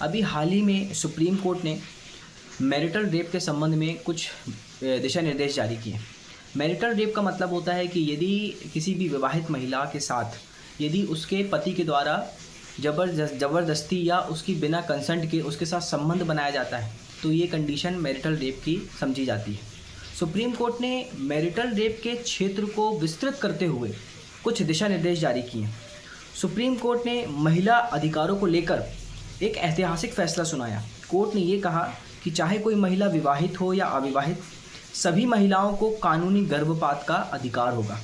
अभी हाल ही में supreme court ने मैरिटल रेप के संबंध में कुछ दिशा निर्देश जारी किए। मैरिटल रेप का मतलब होता है कि यदि किसी भी विवाहित महिला के साथ यदि उसके पति के द्वारा ज़बरदस्ती या उसकी बिना कंसेंट के उसके साथ संबंध बनाया जाता है तो ये कंडीशन मैरिटल रेप की समझी जाती है। सुप्रीम कोर्ट ने मैरिटल रेप के क्षेत्र को विस्तृत करते हुए कुछ दिशा निर्देश जारी किए। सुप्रीम कोर्ट ने महिला अधिकारों को लेकर एक ऐतिहासिक फैसला सुनाया। कोर्ट ने ये कहा कि चाहे कोई महिला विवाहित हो या अविवाहित, सभी महिलाओं को कानूनी गर्भपात का अधिकार होगा।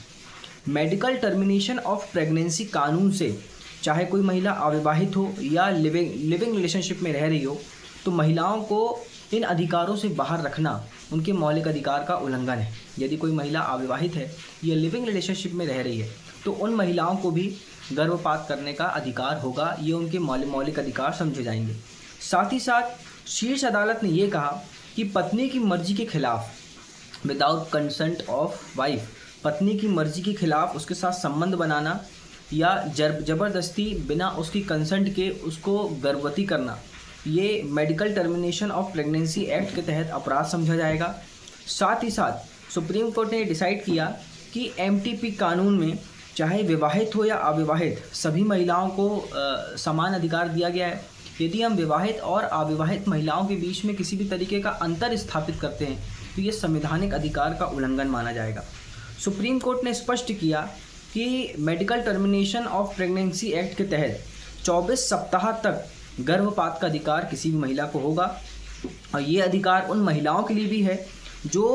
मेडिकल टर्मिनेशन ऑफ प्रेगनेंसी कानून से चाहे कोई महिला अविवाहित हो या लिविंग रिलेशनशिप में रह रही हो, तो महिलाओं को इन अधिकारों से बाहर रखना उनके मौलिक अधिकार का उल्लंघन है। यदि कोई महिला अविवाहित है या लिविंग रिलेशनशिप में रह रही है तो उन महिलाओं को भी गर्भपात करने का अधिकार होगा। ये उनके मौलिक अधिकार समझे जाएंगे। साथ ही साथ शीर्ष अदालत ने ये कहा कि पत्नी की मर्जी के खिलाफ विदाउट कंसेंट ऑफ वाइफ, पत्नी की मर्जी के खिलाफ उसके साथ संबंध बनाना या ज़बरदस्ती बिना उसकी कंसेंट के उसको गर्भवती करना, ये medical termination of pregnancy act के तहत अपराध समझा जाएगा। साथ ही साथ सुप्रीम कोर्ट ने डिसाइड किया कि एमटीपी कानून में चाहे विवाहित हो या अविवाहित सभी महिलाओं को समान अधिकार दिया गया है। यदि हम विवाहित और अविवाहित महिलाओं के बीच में किसी भी तरीके का अंतर स्थापित करते हैं तो ये संवैधानिक अधिकार का उल्लंघन माना जाएगा। सुप्रीम कोर्ट ने स्पष्ट किया कि medical termination of pregnancy act के तहत 24 सप्ताह तक गर्भपात का अधिकार किसी भी महिला को होगा और ये अधिकार उन महिलाओं के लिए भी है जो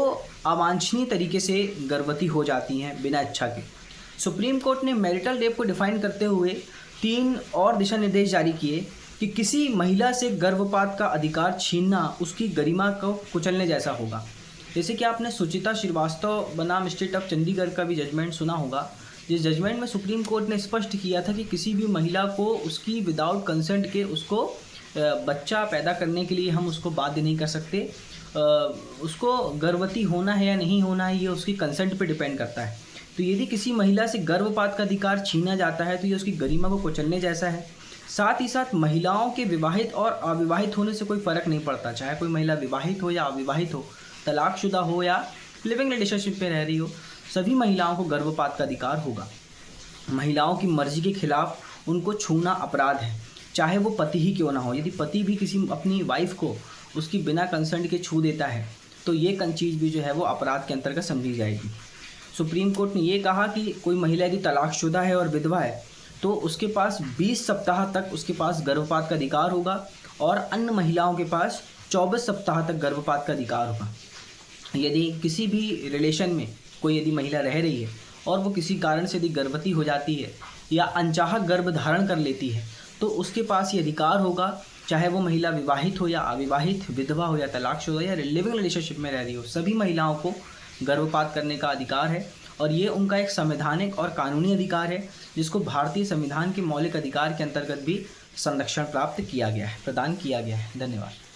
अवांछनीय तरीके से गर्भवती हो जाती हैं बिना इच्छा के। सुप्रीम कोर्ट ने मैरिटल रेप को डिफाइन करते हुए 3 और दिशा निर्देश जारी किए कि किसी महिला से गर्भपात का अधिकार छीनना उसकी गरिमा को कुचलने जैसा होगा। जैसे कि आपने सुचिता श्रीवास्तव बनाम स्टेट ऑफ चंडीगढ़ का भी जजमेंट सुना होगा, जिस जजमेंट में सुप्रीम कोर्ट ने स्पष्ट किया था कि किसी भी महिला को उसकी विदाउट कंसेंट के उसको बच्चा पैदा करने के लिए हम उसको बाध्य नहीं कर सकते। उसको गर्भवती होना है या नहीं होना है ये उसकी कंसेंट पे डिपेंड करता है। तो यदि किसी महिला से गर्भपात का अधिकार छीना जाता है तो ये उसकी गरिमा को कुचलने जैसा है। साथ ही साथ महिलाओं के विवाहित और अविवाहित होने से कोई फ़र्क नहीं पड़ता, चाहे कोई महिला विवाहित हो या अविवाहित हो, तलाकशुदा हो या लिविंग रिलेशनशिप में रह रही हो, सभी महिलाओं को गर्भपात का अधिकार होगा। महिलाओं की मर्जी के खिलाफ उनको छूना अपराध है, चाहे वो पति ही क्यों ना हो। यदि पति भी किसी अपनी वाइफ को उसकी बिना कंसेंट के छू देता है तो ये चीज़ भी जो है वो अपराध के अंतर्गत समझी जाएगी। सुप्रीम कोर्ट ने ये कहा कि कोई महिला यदि तलाकशुदा है और विधवा है तो उसके पास 20 सप्ताह तक उसके पास गर्भपात का अधिकार होगा और अन्य महिलाओं के पास 24 सप्ताह तक गर्भपात का अधिकार होगा। यदि किसी भी रिलेशन में कोई यदि महिला रह रही है और वो किसी कारण से यदि गर्भवती हो जाती है या अनचाहा गर्भ धारण कर लेती है तो उसके पास ये अधिकार होगा, चाहे वो महिला विवाहित हो या अविवाहित, विधवा हो या तलाकशुदा या लिविंग रिलेशनशिप में रह रही हो, सभी महिलाओं को गर्भपात करने का अधिकार है। और ये उनका एक संवैधानिक और कानूनी अधिकार है जिसको भारतीय संविधान के मौलिक अधिकार के अंतर्गत भी संरक्षण प्राप्त किया गया है, प्रदान किया गया है। धन्यवाद।